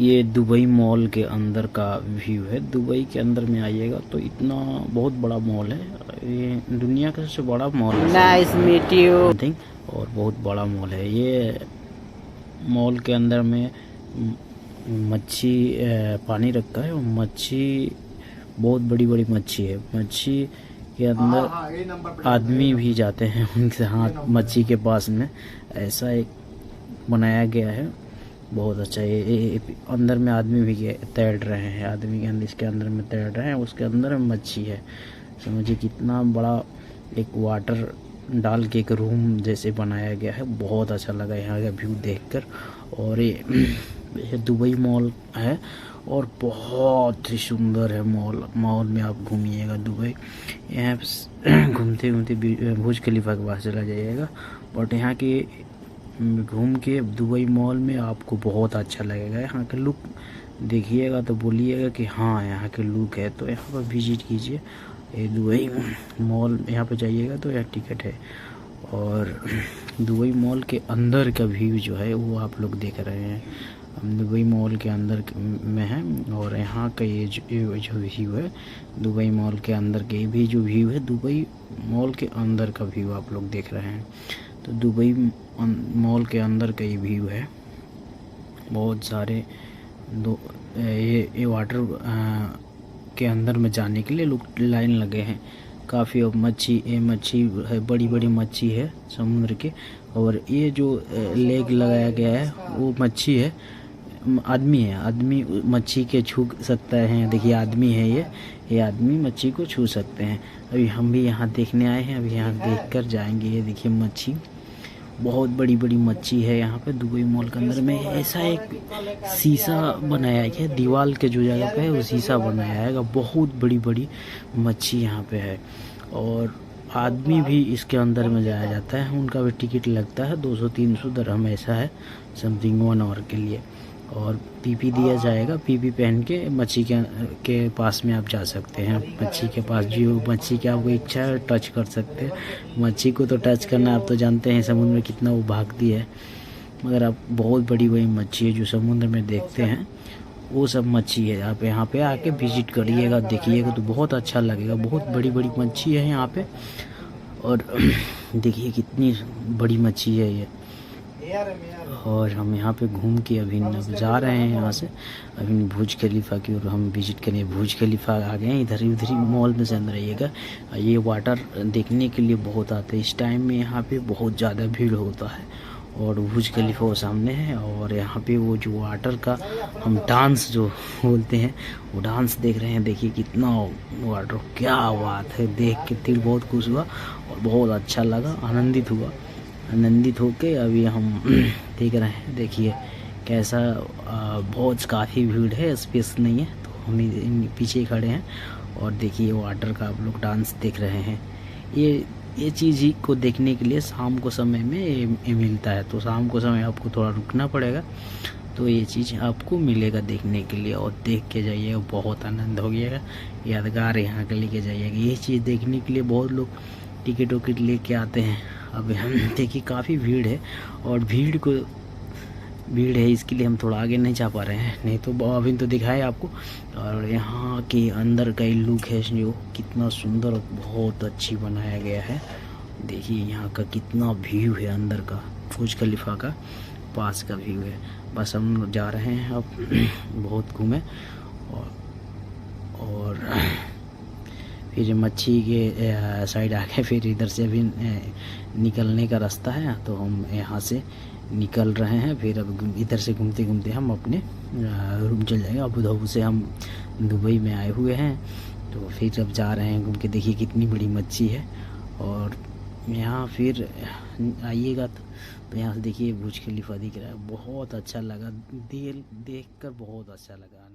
ये Dubai mall के अंदर का व्यू है। दुबई के अंदर में आइएगा तो इतना बहुत बड़ा मॉल है, ये दुनिया का सबसे बड़ा मॉल है। Nice meet you. और बहुत बड़ा मॉल है ये। मॉल के अंदर में मच्छी पानी रखा है और मच्छी बहुत बड़ी बड़ी मच्छी है। मच्छी के अंदर आदमी भी जाते हैं उनके हाथ मच्छी के पास में, ऐसा एक बनाया गया है। बहुत अच्छा ये अंदर में आदमी भी तैर रहे हैं, आदमी के अंदर इसके अंदर में तैर रहे हैं, उसके अंदर में मच्छी है। समझिए कितना बड़ा एक वाटर डाल के एक रूम जैसे बनाया गया है। बहुत अच्छा लगा यहाँ का व्यू देखकर। और ये दुबई मॉल है और बहुत ही सुंदर है मॉल। मॉल में आप घूमिएगा दुबई, यहाँ घूमते घूमते बुर्ज खलीफा के पास चला जाइएगा। बट यहाँ के घूम के दुबई मॉल में आपको बहुत अच्छा लगेगा। यहाँ का लुक देखिएगा तो बोलिएगा कि हाँ यहाँ के लुक है, तो यहाँ पर विजिट कीजिए। ये दुबई मॉल यहाँ पे जाइएगा तो यहाँ टिकट है। और दुबई मॉल के अंदर का व्यू जो है वो आप लोग देख रहे हैं। हम दुबई मॉल के अंदर में हैं और यहाँ का ये जो व्यू है दुबई मॉल के अंदर के भी जो व्यू है, दुबई मॉल के अंदर का व्यू आप लोग देख रहे हैं। तो दुबई मॉल के अंदर का ये व्यू है। बहुत सारे ये वाटर के अंदर में जाने के लिए लोग लाइन लगे हैं काफ़ी। और मच्छी है, बड़ी बड़ी मच्छी है समुद्र के। और ये जो लेग लगाया गया है वो मच्छी है, आदमी है। आदमी मच्छी के छू सकता है। देखिए आदमी है ये आदमी मच्छी को छू सकते हैं। अभी हम भी यहाँ देखने आए हैं, अभी यहाँ देख कर जाएंगे। ये देखिए मच्छी, बहुत बड़ी बड़ी मच्छी है यहाँ पे दुबई मॉल के अंदर में। ऐसा एक शीशा बनाया गया है, दीवार के जो जगह पे है वो शीशा बनाया है। बहुत बड़ी बड़ी मच्छी यहाँ पे है। और आदमी भी इसके अंदर में जाया जाता है, उनका भी टिकट लगता है 200-300 दिरहम ऐसा है, समथिंग 1 आवर के लिए। और पीपी दिया जाएगा, पीपी पहन के मच्छी के पास में आप जा सकते हैं। मच्छी के पास जो मच्छी की आपको इच्छा है टच कर सकते हैं। मच्छी को तो टच करना आप तो जानते हैं समुद्र में कितना वो भागती है, मगर आप बहुत बड़ी बड़ी मच्छी है जो समुद्र में देखते हैं वो सब मच्छी है। आप यहाँ पे आके विजिट करिएगा, देखिएगा तो बहुत अच्छा लगेगा। बहुत बड़ी बड़ी मच्छी है यहाँ पे। और देखिए कितनी बड़ी मच्छी है ये। और हम यहाँ पे घूम के अभी जा रहे हैं यहाँ से अभी बुर्ज खलीफा की ओर हम विजिट करें। बुर्ज खलीफा आ गए हैं, इधर ही मॉल में से अंदर रहिएगा। ये वाटर देखने के लिए बहुत आते हैं। इस टाइम में यहाँ पे बहुत ज़्यादा भीड़ होता है। और बुर्ज खलीफा वो सामने है और यहाँ पे वो जो वाटर का हम डांस जो बोलते हैं वो डांस देख रहे हैं। देखिए कितना वाटर, क्या बात है, देख के दिल बहुत खुश हुआ और बहुत अच्छा लगा, आनंदित होके अभी हम देख रहे हैं। देखिए कैसा बहुत काफ़ी भीड़ है, स्पेस नहीं है तो हम पीछे खड़े हैं। और देखिए वाटर का आप लोग डांस देख रहे हैं। ये चीज़ ही को देखने के लिए शाम को समय में ये मिलता है, तो शाम को समय आपको थोड़ा रुकना पड़ेगा तो ये चीज़ आपको मिलेगा देखने के लिए। और देख के जाइएगा, बहुत आनंद हो गया, यादगार यहाँ के लेके जाइएगा। ये चीज़ देखने के लिए बहुत लोग टिकट विकट लेके आते हैं। अब हम देखिए काफ़ी भीड़ है और भीड़ है इसके लिए हम थोड़ा आगे नहीं जा पा रहे हैं, नहीं तो अभी तो दिखाए आपको। और यहाँ के अंदर का लुक है जो कितना सुंदर और बहुत अच्छी बनाया गया है। देखिए यहाँ का कितना व्यू है अंदर का, बुर्ज खलीफा का पास का व्यू है। बस हम जा रहे हैं अब, बहुत घूमे। और फिर मच्छी के साइड आके फिर इधर से अभी निकलने का रास्ता है, तो हम यहाँ से निकल रहे हैं। फिर अब इधर से घूमते घूमते हम अपने रूम चल जाएंगे। अबू धाबी से हम दुबई में आए हुए हैं, तो फिर अब जा रहे हैं घूम के। देखिए कितनी बड़ी मच्छी है। और यहाँ फिर आइएगा तो यहाँ से देखिए बुर्ज खलीफा दिख रहा है। बहुत अच्छा लगा, देख कर बहुत अच्छा लगा।